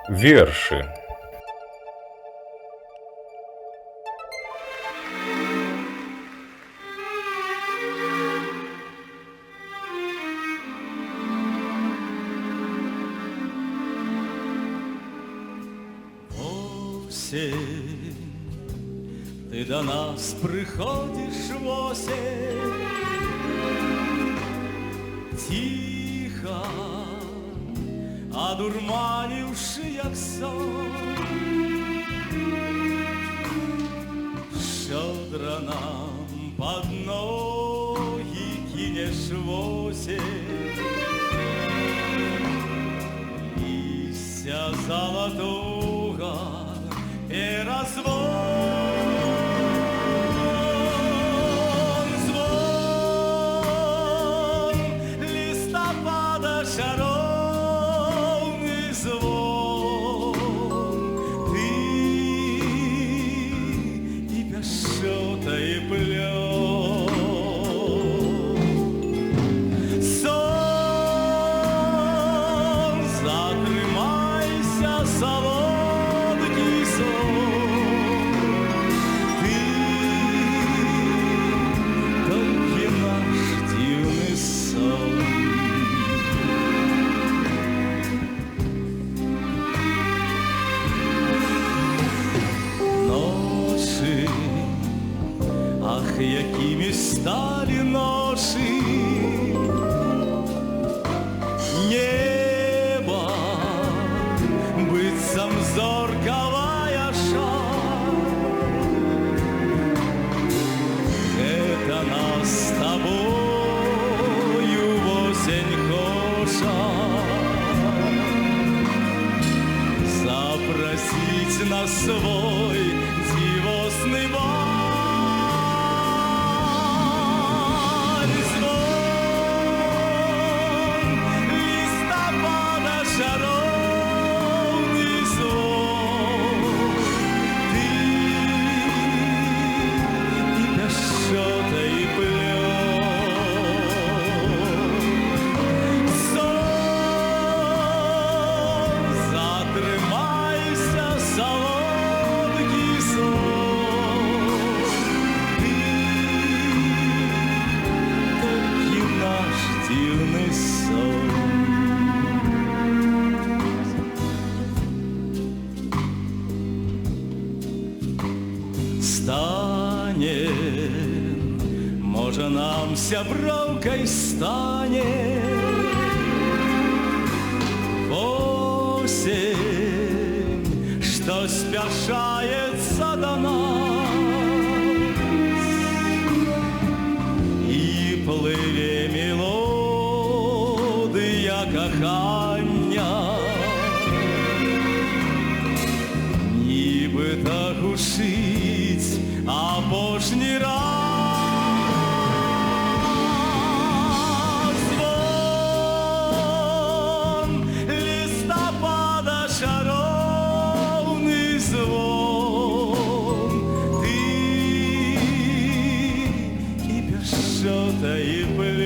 Вірші. Осень, ти до нас приходиш в осень, тихо, одурманивши, як сон, щедро нам под ноги кинеш в осень, листья золотого перезвон, звон листопада, чаровный звон. Ты и пяшчота, и плён. Сон, затрымайся, солодкий сон. Ты только наш дивный сон. Ночи, ах, якими стали ночи. Небо, быццам зорковая шаль. Это нас с тобою в осень хоча запросить на свой дивосный бал. Звон листопада, чаровный звон. Ты и пяшчота, и плён. Сон, затрымайся, солодкий сон. Ты только наш дивный сон. Стане, може нам сябровкой стане осень, что спяшается до нас и пливе мелодия кохання, ніби гушить апошній раз. Звон листопада, чаровний звон. Ти і пяшчота, і пиль.